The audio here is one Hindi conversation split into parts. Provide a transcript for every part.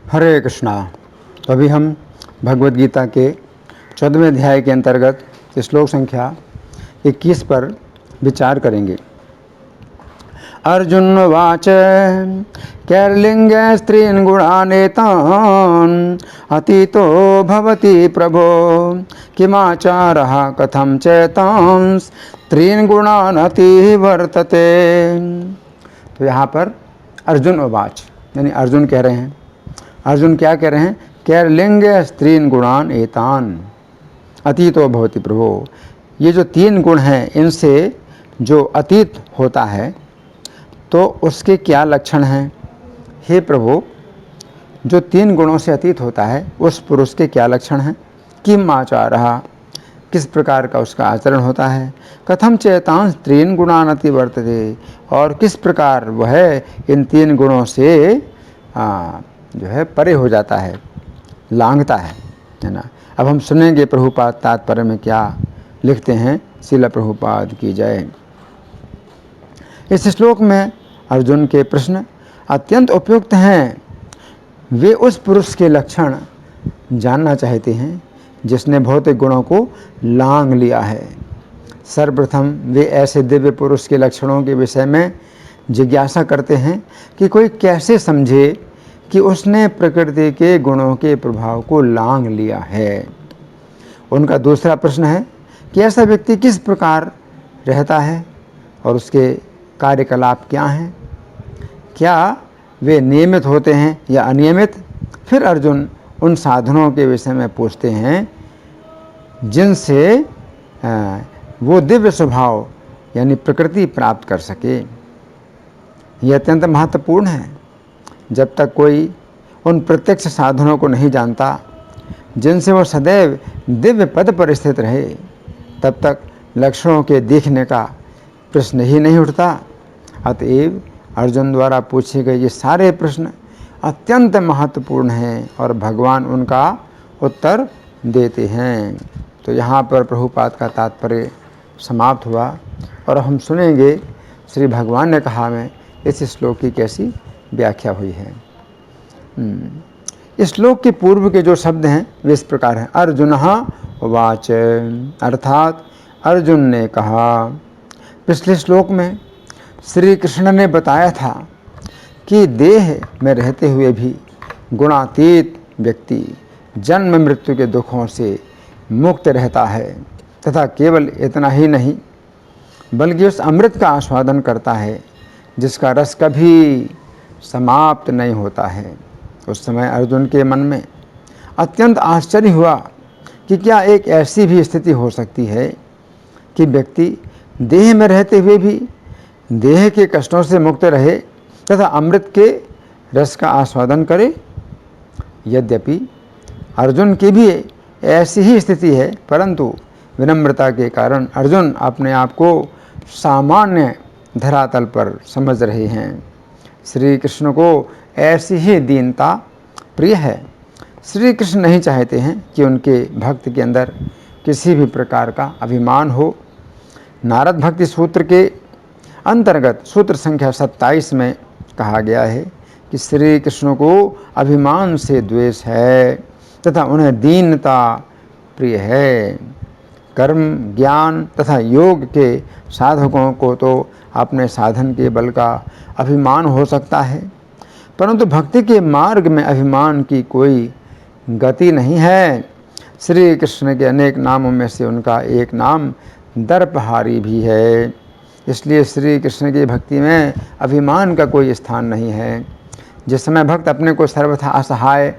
हरे कृष्णा। तो अभी हम भगवद गीता के 14वें अध्याय के अंतर्गत श्लोक संख्या 21 पर विचार करेंगे। अर्जुन वाच कैर्लिंग स्त्रीन् गुणानेतान् अतीतो भवति प्रभो किमाचारः कथं चैतां स्त्रीन् गुणान् अति वर्तते। तो यहाँ पर अर्जुन वाच यानी अर्जुन कह रहे हैं। अर्जुन क्या कह रहे हैं? कैर्लिंग स्त्रीन् गुणान् एतान् अतीतो भवति प्रभो। ये जो 3 गुण हैं, इनसे जो अतीत होता है तो उसके क्या लक्षण हैं? हे प्रभु, जो 3 गुणों से अतीत होता है उस पुरुष के क्या लक्षण हैं? किम आचारः, किस प्रकार का उसका आचरण होता है? कथम चैतांस 3 गुणान् अति वर्तते, और किस प्रकार वह इन 3 गुणों से जो है परे हो जाता है, लांघता है ना। अब हम सुनेंगे प्रभुपाद तात्पर्य में क्या लिखते हैं। श्रील प्रभुपाद की जय। इस श्लोक में अर्जुन के प्रश्न अत्यंत उपयुक्त हैं। वे उस पुरुष के लक्षण जानना चाहते हैं जिसने भौतिक गुणों को लांघ लिया है। सर्वप्रथम वे ऐसे दिव्य पुरुष के लक्षणों के विषय में जिज्ञासा करते हैं कि कोई कैसे समझे कि उसने प्रकृति के गुणों के प्रभाव को लांघ लिया है। उनका दूसरा प्रश्न है कि ऐसा व्यक्ति किस प्रकार रहता है और उसके कार्यकलाप क्या हैं, क्या वे नियमित होते हैं या अनियमित। फिर अर्जुन उन साधनों के विषय में पूछते हैं जिनसे वो दिव्य स्वभाव यानी प्रकृति प्राप्त कर सके। यह अत्यंत महत्वपूर्ण है। जब तक कोई उन प्रत्यक्ष साधनों को नहीं जानता जिनसे वो सदैव दिव्य पद पर स्थित रहे, तब तक लक्षणों के देखने का प्रश्न ही नहीं उठता। अतएव अर्जुन द्वारा पूछे गए ये सारे प्रश्न अत्यंत महत्वपूर्ण हैं और भगवान उनका उत्तर देते हैं। तो यहाँ पर प्रभुपाद का तात्पर्य समाप्त हुआ और हम सुनेंगे श्री भगवान ने कहा में इस श्लोक की कैसी व्याख्या हुई है। इस श्लोक के पूर्व के जो शब्द हैं वे इस प्रकार हैं। अर्जुनः उवाच, अर्थात अर्जुन ने कहा। पिछले श्लोक में श्री कृष्ण ने बताया था कि देह में रहते हुए भी गुणातीत व्यक्ति जन्म मृत्यु के दुखों से मुक्त रहता है तथा केवल इतना ही नहीं बल्कि उस अमृत का आस्वादन करता है जिसका रस कभी समाप्त नहीं होता है। उस समय अर्जुन के मन में अत्यंत आश्चर्य हुआ कि क्या एक ऐसी भी स्थिति हो सकती है कि व्यक्ति देह में रहते हुए भी देह के कष्टों से मुक्त रहे तथा अमृत के रस का आस्वादन करे। यद्यपि अर्जुन की भी ऐसी ही स्थिति है, परंतु विनम्रता के कारण अर्जुन अपने आप को सामान्य धरातल पर समझ रहे हैं। श्री कृष्ण को ऐसी ही दीनता प्रिय है। श्री कृष्ण नहीं चाहते हैं कि उनके भक्त के अंदर किसी भी प्रकार का अभिमान हो। नारद भक्ति सूत्र के अंतर्गत सूत्र संख्या 27 में कहा गया है कि श्री कृष्ण को अभिमान से द्वेष है तथा उन्हें दीनता प्रिय है। कर्म, ज्ञान तथा योग के साधकों को तो अपने साधन के बल का अभिमान हो सकता है, परंतु भक्ति के मार्ग में अभिमान की कोई गति नहीं है। श्री कृष्ण के अनेक नामों में से उनका एक नाम दर्पहारी भी है। इसलिए श्री कृष्ण की भक्ति में अभिमान का कोई स्थान नहीं है। जिस समय भक्त अपने को सर्वथा असहाय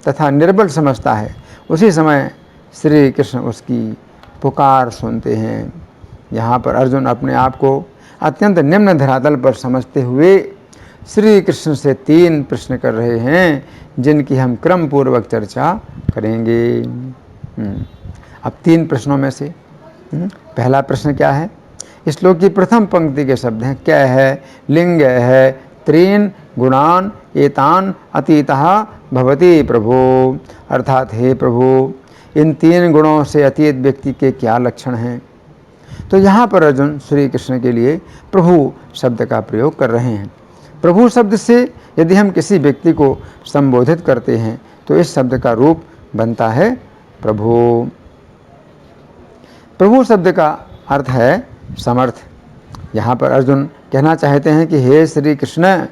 तथा निर्बल समझता है, उसी समय श्री कृष्ण उसकी पुकार सुनते हैं। यहाँ पर अर्जुन अपने आप को अत्यंत निम्न धरातल पर समझते हुए श्री कृष्ण से 3 प्रश्न कर रहे हैं जिनकी हम क्रम पूर्वक चर्चा करेंगे। अब 3 प्रश्नों में से पहला प्रश्न क्या है? इस श्लोक की प्रथम पंक्ति के शब्द हैं क्या है? लिंग है 3 गुणान एतान अतीतः भवति प्रभु। अर्थात हे प्रभु, इन 3 गुणों से अतीत व्यक्ति के क्या लक्षण हैं? तो यहाँ पर अर्जुन श्री कृष्ण के लिए प्रभु शब्द का प्रयोग कर रहे हैं। प्रभु शब्द से यदि हम किसी व्यक्ति को संबोधित करते हैं तो इस शब्द का रूप बनता है प्रभु। प्रभु शब्द का अर्थ है समर्थ। यहाँ पर अर्जुन कहना चाहते हैं कि हे श्री कृष्ण,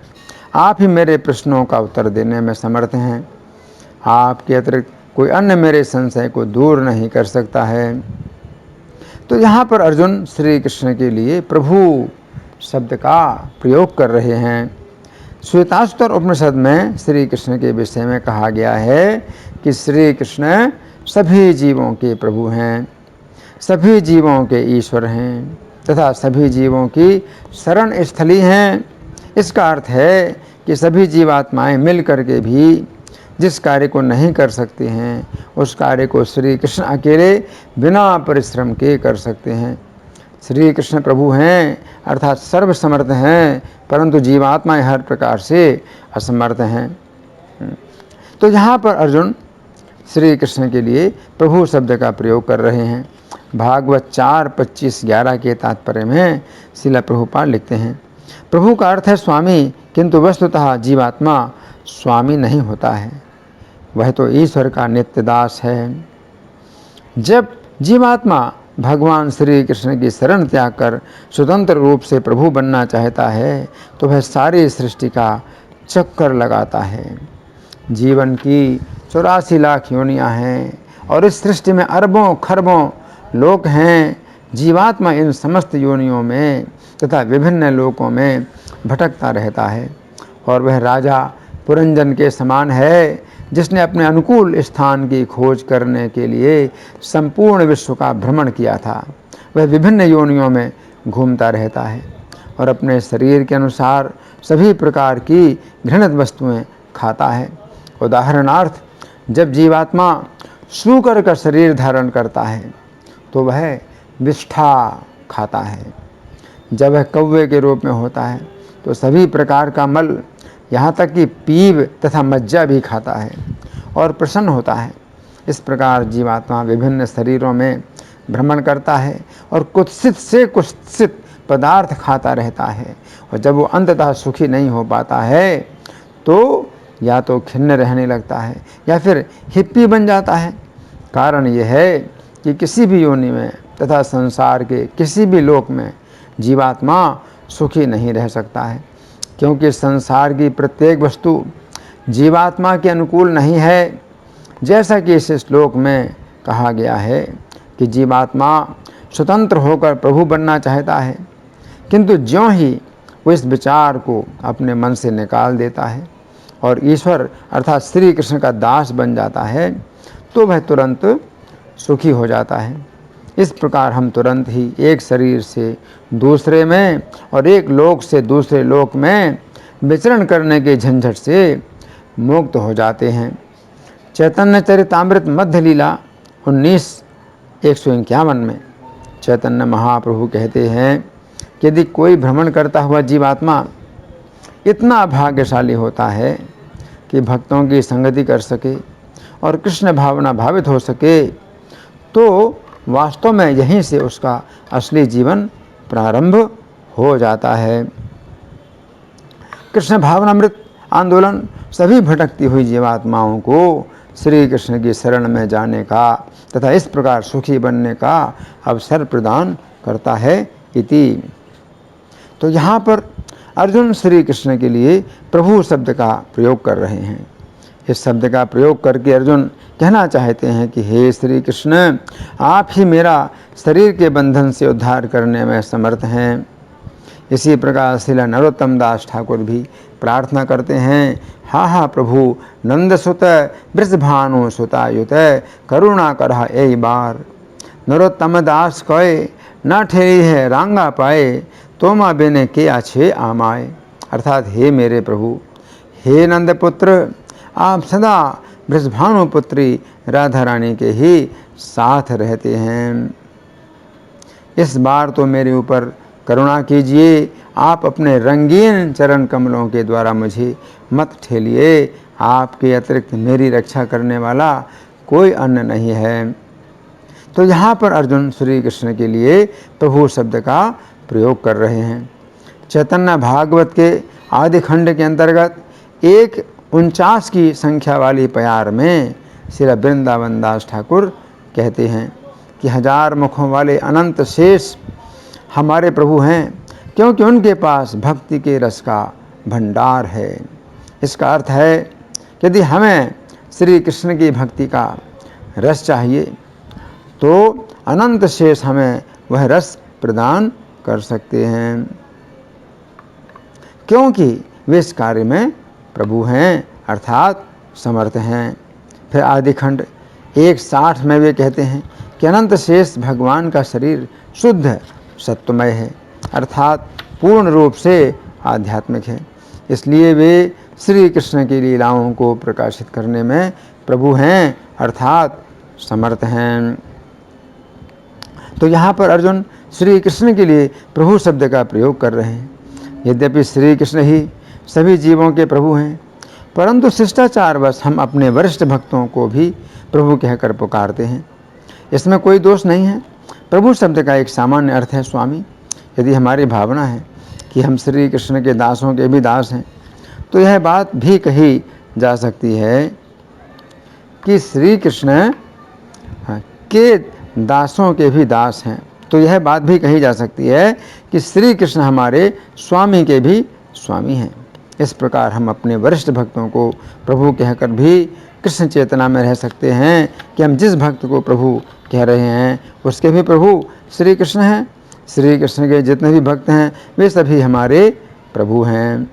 आप ही मेरे प्रश्नों का उत्तर देने में समर्थ हैं। आपके अतिरिक्त कोई अन्य मेरे संशय को दूर नहीं कर सकता है। तो यहाँ पर अर्जुन श्री कृष्ण के लिए प्रभु शब्द का प्रयोग कर रहे हैं। श्वेताश्वतर उपनिषद में श्री कृष्ण के विषय में कहा गया है कि श्री कृष्ण सभी जीवों के प्रभु हैं, सभी जीवों के ईश्वर हैं तथा सभी जीवों की शरण स्थली हैं। इसका अर्थ है कि सभी जीवात्माएं मिल करके भी जिस कार्य को नहीं कर सकते हैं उस कार्य को श्री कृष्ण अकेले बिना परिश्रम के कर सकते हैं। श्री कृष्ण प्रभु हैं अर्थात सर्वसमर्थ हैं, परंतु जीवात्माएं हर प्रकार से असमर्थ हैं। तो यहाँ पर अर्जुन श्री कृष्ण के लिए प्रभु शब्द का प्रयोग कर रहे हैं। भागवत 4:25-11 के तात्पर्य में श्रील प्रभुपाद लिखते हैं, प्रभु का अर्थ है स्वामी, किंतु वस्तुतः जीवात्मा स्वामी नहीं होता है, वह तो ईश्वर का नित्य दास है। जब जीवात्मा भगवान श्री कृष्ण की शरण त्याग कर स्वतंत्र रूप से प्रभु बनना चाहता है तो वह सारी सृष्टि का चक्कर लगाता है। जीवन की 84 लाख योनियाँ हैं और इस सृष्टि में अरबों खरबों लोक हैं। जीवात्मा इन समस्त योनियों में तथा विभिन्न लोकों में भटकता रहता है और वह राजा पुरंजन के समान है जिसने अपने अनुकूल स्थान की खोज करने के लिए संपूर्ण विश्व का भ्रमण किया था। वह विभिन्न योनियों में घूमता रहता है और अपने शरीर के अनुसार सभी प्रकार की घृणित वस्तुएं खाता है। उदाहरणार्थ, जब जीवात्मा सूकर का शरीर धारण करता है तो वह विष्ठा खाता है। जब वह कौवे के रूप में होता है तो सभी प्रकार का मल, यहाँ तक कि पीव तथा मज्जा भी खाता है और प्रसन्न होता है। इस प्रकार जीवात्मा विभिन्न शरीरों में भ्रमण करता है और कुत्सित से कुत्सित पदार्थ खाता रहता है और जब वो अंततः सुखी नहीं हो पाता है तो या तो खिन्न रहने लगता है या फिर हिप्पी बन जाता है। कारण यह है कि किसी भी योनि में तथा संसार के किसी भी लोक में जीवात्मा सुखी नहीं रह सकता है, क्योंकि संसार की प्रत्येक वस्तु जीवात्मा के अनुकूल नहीं है। जैसा कि इस श्लोक में कहा गया है कि जीवात्मा स्वतंत्र होकर प्रभु बनना चाहता है, किंतु ज्यों ही वो इस विचार को अपने मन से निकाल देता है और ईश्वर अर्थात श्री कृष्ण का दास बन जाता है तो वह तुरंत सुखी हो जाता है। इस प्रकार हम तुरंत ही एक शरीर से दूसरे में और एक लोक से दूसरे लोक में विचरण करने के झंझट से मुक्त हो जाते हैं। चैतन्य चरितामृत मध्य लीला 19:151 में चैतन्य महाप्रभु कहते हैं कि यदि कोई भ्रमण करता हुआ जीवात्मा इतना भाग्यशाली होता है कि भक्तों की संगति कर सके और कृष्ण भावना भावित हो सके तो वास्तव में यहीं से उसका असली जीवन प्रारंभ हो जाता है। कृष्ण भावनामृत आंदोलन सभी भटकती हुई जीवात्माओं को श्री कृष्ण की शरण में जाने का तथा इस प्रकार सुखी बनने का अवसर प्रदान करता है इति। तो यहाँ पर अर्जुन श्री कृष्ण के लिए प्रभु शब्द का प्रयोग कर रहे हैं। इस शब्द का प्रयोग करके अर्जुन कहना चाहते हैं कि हे श्री कृष्ण, आप ही मेरा शरीर के बंधन से उद्धार करने में समर्थ हैं। इसी प्रकार श्रील नरोत्तम दास ठाकुर भी प्रार्थना करते हैं, हा हा प्रभु नंदसुत वृषभानु सुतायुत करुणा करहा ए बार। नरोत्तम दास कहे न ठेरी है रांगा पाए तोमा बेने के आछे आमाए। अर्थात हे मेरे प्रभु, हे नंदपुत्र, आप सदा वृषभानु पुत्री राधा रानी के ही साथ रहते हैं। इस बार तो मेरे ऊपर करुणा कीजिए, आप अपने रंगीन चरण कमलों के द्वारा मुझे मत ठेलिए। आपके अतिरिक्त मेरी रक्षा करने वाला कोई अन्य नहीं है। तो यहाँ पर अर्जुन श्री कृष्ण के लिए प्रभु शब्द का प्रयोग कर रहे हैं। चैतन्य भागवत के आदि खंड के अंतर्गत 1:49 की संख्या वाली प्यार में श्री वृंदावन दास ठाकुर कहते हैं कि 1000 मुखों वाले अनंत शेष हमारे प्रभु हैं, क्योंकि उनके पास भक्ति के रस का भंडार है। इसका अर्थ है कि यदि हमें श्री कृष्ण की भक्ति का रस चाहिए तो अनंत शेष हमें वह रस प्रदान कर सकते हैं, क्योंकि वे इस कार्य में प्रभु हैं अर्थात समर्थ हैं। फिर आदि खंड 1:60 में वे कहते हैं कि अनंत शेष भगवान का शरीर शुद्ध सत्वमय है अर्थात पूर्ण रूप से आध्यात्मिक है, इसलिए वे श्री कृष्ण की लीलाओं को प्रकाशित करने में प्रभु हैं अर्थात समर्थ हैं। तो यहाँ पर अर्जुन श्री कृष्ण के लिए प्रभु शब्द का प्रयोग कर रहे हैं। यद्यपि श्री कृष्ण ही सभी जीवों के प्रभु हैं, परंतु शिष्टाचारवश हम अपने वरिष्ठ भक्तों को भी प्रभु कहकर पुकारते हैं। इसमें कोई दोष नहीं है। प्रभु शब्द का एक सामान्य अर्थ है स्वामी। यदि हमारी भावना है कि हम श्री कृष्ण के दासों के भी दास हैं, तो यह बात भी कही जा सकती है कि श्री कृष्ण के दासों के भी दास हैं। तो यह बात भी कही जा सकती है कि श्री कृष्ण हमारे स्वामी के भी स्वामी हैं। इस प्रकार हम अपने वरिष्ठ भक्तों को प्रभु कहकर भी कृष्ण चेतना में रह सकते हैं कि हम जिस भक्त को प्रभु कह रहे हैं उसके भी प्रभु श्री कृष्ण हैं। श्री कृष्ण के जितने भी भक्त हैं वे सभी हमारे प्रभु हैं।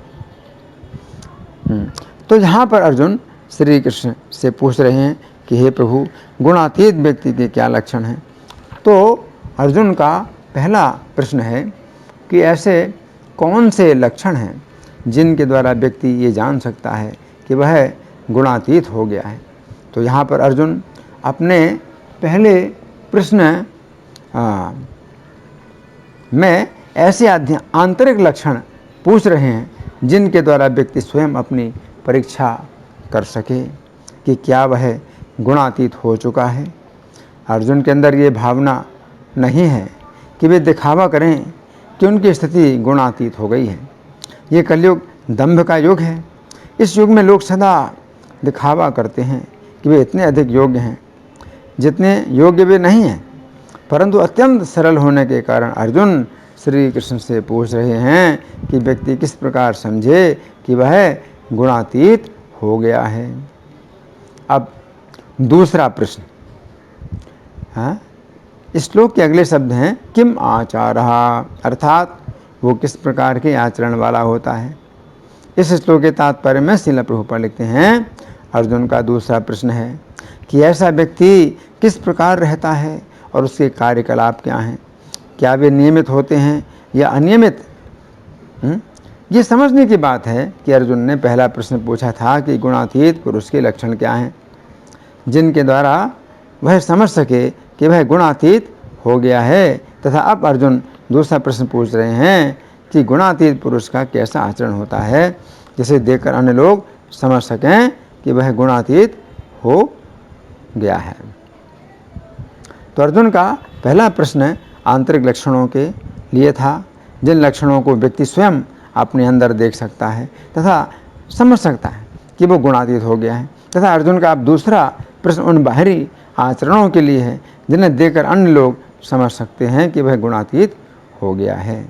तो यहाँ पर अर्जुन श्री कृष्ण से पूछ रहे हैं कि हे प्रभु, गुणातीत व्यक्ति के क्या लक्षण हैं। तो अर्जुन का पहला प्रश्न है कि ऐसे कौन से लक्षण हैं जिनके द्वारा व्यक्ति ये जान सकता है कि वह गुणातीत हो गया है। तो यहाँ पर अर्जुन अपने पहले प्रश्न में ऐसे आंतरिक लक्षण पूछ रहे हैं जिनके द्वारा व्यक्ति स्वयं अपनी परीक्षा कर सके कि क्या वह गुणातीत हो चुका है। अर्जुन के अंदर ये भावना नहीं है कि वे दिखावा करें कि उनकी स्थिति गुणातीत हो गई है। ये कलयुग दंभ का युग है। इस युग में लोग सदा दिखावा करते हैं कि वे इतने अधिक योग्य हैं जितने योग्य वे नहीं हैं, परंतु अत्यंत सरल होने के कारण अर्जुन श्री कृष्ण से पूछ रहे हैं कि व्यक्ति किस प्रकार समझे कि वह गुणातीत हो गया है। अब दूसरा प्रश्न, इस श्लोक के अगले शब्द हैं किम आचारः, अर्थात वो किस प्रकार के आचरण वाला होता है। इस श्लोक के तात्पर्य में श्रील प्रभुपाद लिखते हैं अर्जुन का दूसरा प्रश्न है कि ऐसा व्यक्ति किस प्रकार रहता है और उसके कार्यकलाप क्या हैं, क्या वे नियमित होते हैं या अनियमित। ये समझने की बात है कि अर्जुन ने पहला प्रश्न पूछा था कि गुणातीत पुरुष के लक्षण क्या हैं जिनके द्वारा वह समझ सके कि वह गुणातीत हो गया है, तथा अब अर्जुन दूसरा प्रश्न पूछ रहे हैं कि गुणातीत पुरुष का कैसा आचरण होता है जिसे देखकर अन्य लोग समझ सकें कि वह गुणातीत हो गया है। तो अर्जुन का पहला प्रश्न आंतरिक लक्षणों के लिए था, जिन लक्षणों को व्यक्ति स्वयं अपने अंदर देख सकता है तथा समझ सकता है कि वो गुणातीत हो गया है। तथा अर्जुन का अब दूसरा प्रश्न उन बाहरी आचरणों के लिए है जिन्हें देखकर अन्य लोग समझ सकते हैं कि वह गुणातीत हो गया है।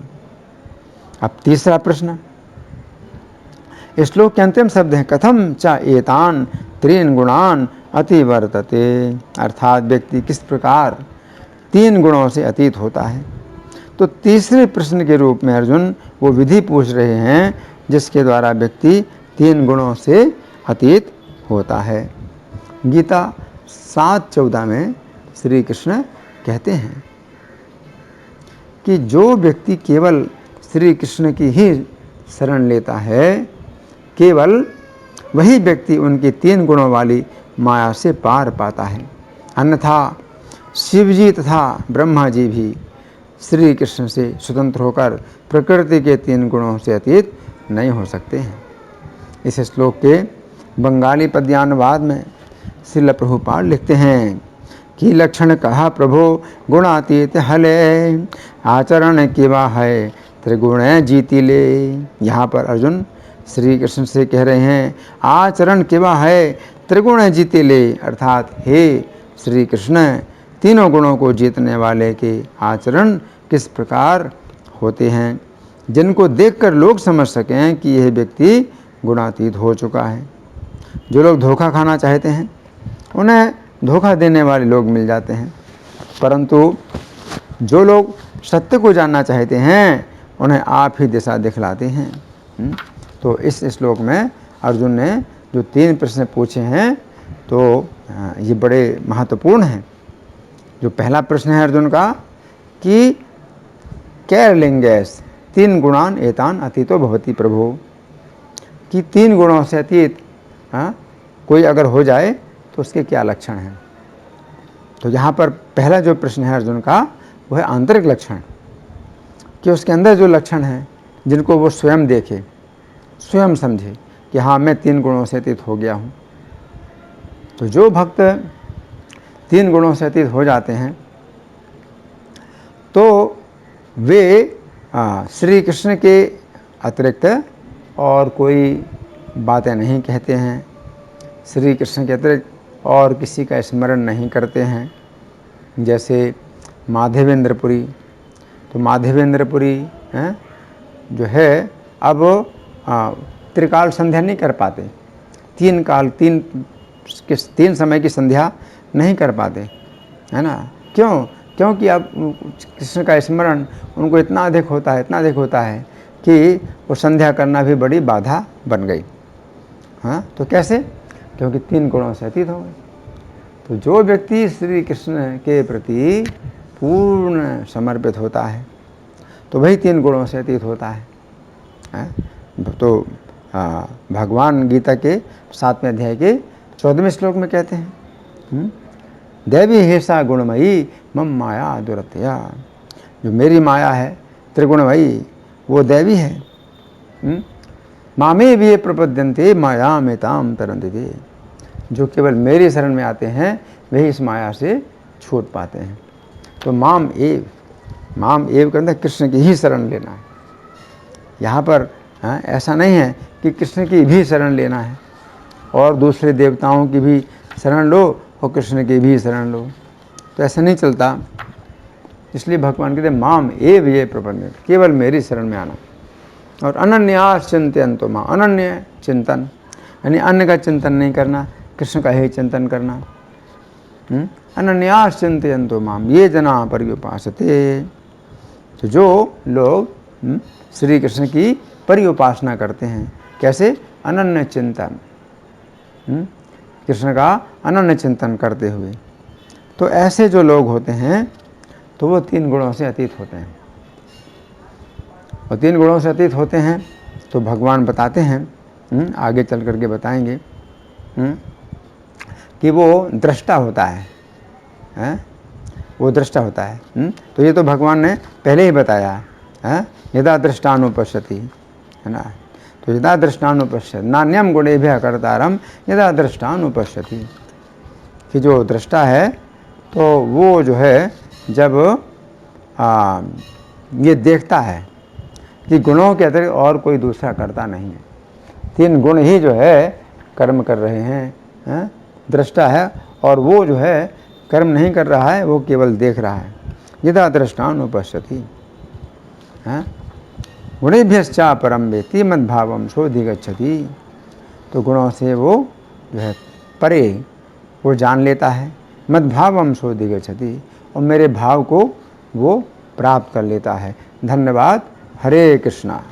अब तीसरा प्रश्न, इस श्लोक के अंतिम शब्द हैं कथम च एतान त्रीन गुणान अतिवर्तते, अर्थात व्यक्ति किस प्रकार 3 गुणों से अतीत होता है। तो तीसरे प्रश्न के रूप में अर्जुन वो विधि पूछ रहे हैं जिसके द्वारा व्यक्ति 3 गुणों से अतीत होता है। गीता 7:14 में श्री कृष्ण कहते हैं कि जो व्यक्ति केवल श्री कृष्ण की ही शरण लेता है, केवल वही व्यक्ति उनकी 3 गुणों वाली माया से पार पाता है, अन्यथा शिव जी तथा ब्रह्मा जी भी श्री कृष्ण से स्वतंत्र होकर प्रकृति के 3 गुणों से अतीत नहीं हो सकते हैं। इस श्लोक के बंगाली पद्यानुवाद में श्रील प्रभुपाद लिखते हैं कि लक्षण कहा प्रभु गुणातीत हले, आचरण किवा है त्रिगुण जीति ले। यहाँ पर अर्जुन श्री कृष्ण से कह रहे हैं आचरण केवा है त्रिगुण जीति ले, अर्थात हे श्री कृष्ण तीनों गुणों को जीतने वाले के आचरण किस प्रकार होते हैं, जिनको देखकर लोग समझ सकें कि यह व्यक्ति गुणातीत हो चुका है। जो लोग धोखा खाना चाहते हैं उन्हें धोखा देने वाले लोग मिल जाते हैं, परंतु जो लोग सत्य को जानना चाहते हैं उन्हें आप ही दिशा दिखलाते हैं। तो इस श्लोक में अर्जुन ने जो 3 प्रश्न पूछे हैं तो ये बड़े महत्वपूर्ण हैं। जो पहला प्रश्न है अर्जुन का कि कैर्लिंगेस 3 गुणान एतान अतीतो भवति प्रभु, कि 3 गुणों से अतीत कोई अगर हो जाए तो उसके क्या लक्षण हैं। तो यहाँ पर पहला जो प्रश्न है अर्जुन का वो है आंतरिक लक्षण, कि उसके अंदर जो लक्षण हैं जिनको वो स्वयं देखे, स्वयं समझे कि हाँ मैं 3 गुणों से अतीत हो गया हूँ। तो जो भक्त 3 गुणों से अतीत हो जाते हैं तो वे श्री कृष्ण के अतिरिक्त और कोई बातें नहीं कहते हैं, श्री कृष्ण के अतिरिक्त और किसी का स्मरण नहीं करते हैं। जैसे माधवेंद्रपुरी, तो माधवेंद्रपुरी जो है अब त्रिकाल संध्या नहीं कर पाते, 3 समय की संध्या नहीं कर पाते, है ना। क्यों? क्योंकि अब कृष्ण का स्मरण उनको इतना अधिक होता है कि वो संध्या करना भी बड़ी बाधा बन गई। हाँ, तो कैसे? क्योंकि 3 गुणों से अतीत हो गए। तो जो व्यक्ति श्री कृष्ण के प्रति पूर्ण समर्पित होता है तो वही 3 गुणों से अतीत होता है। तो भगवान गीता के 7वें अध्याय के 14वें श्लोक में कहते हैं देवी हेसा गुणमयी मम माया दुरतया, जो मेरी माया है त्रिगुणमयी वो दैवी है। मामे भी प्रपद्यन्ते माया में ताम तरन्ते, जो केवल मेरी शरण में आते हैं वही इस माया से छूट पाते हैं। तो माम एव के अंदर कृष्ण की ही शरण लेना है। यहाँ पर ऐसा नहीं है कि कृष्ण की भी शरण लेना है और दूसरे देवताओं की भी शरण लो और कृष्ण की भी शरण लो, तो ऐसा नहीं चलता। इसलिए भगवान कहते माम एव ये प्रपन्न, केवल मेरी शरण में आना। और अनन्यास चिंतयन्तो मां, अनन्य चिंतन यानी अन्य का चिंतन नहीं करना, कृष्ण का ही चिंतन करना। अनन्यास चिंतयन्तो माम ये जना पर्युपासते, तो जो लोग श्री कृष्ण की पर्युपासना करते हैं, कैसे? अनन्य चिंतन, कृष्ण का अनन्य चिंतन करते हुए। तो ऐसे जो लोग होते हैं तो वो 3 गुणों से अतीत होते हैं। और 3 गुणों से अतीत होते हैं तो भगवान बताते हैं, आगे चल करके बताएंगे कि वो दृष्टा होता है, वो दृष्टा होता है। तो ये तो भगवान ने पहले ही बताया है, यदा दृष्टानुपश्यति, है ना। तो यदा दृष्टानुपश्यति नान्यम गुणेभ्यः कर्तारम यदा दृष्टानुपश्यति, कि जो दृष्टा है तो वो जो है जब ये देखता है कि गुणों के अतिरिक्त और कोई दूसरा करता नहीं है, 3 गुण ही जो है कर्म कर रहे हैं, दृष्टा है और वो जो है कर्म नहीं कर रहा है, वो केवल देख रहा है। यदा दृष्टानुपश्यति गुणेभ्यश्चा परम वेत्ति मद्भावम सोऽधिगच्छति, तो गुणों से वो जो है परे वो जान लेता है, मद्भावम सोऽधिगच्छति, और मेरे भाव को वो प्राप्त कर लेता है। धन्यवाद। हरे कृष्णा।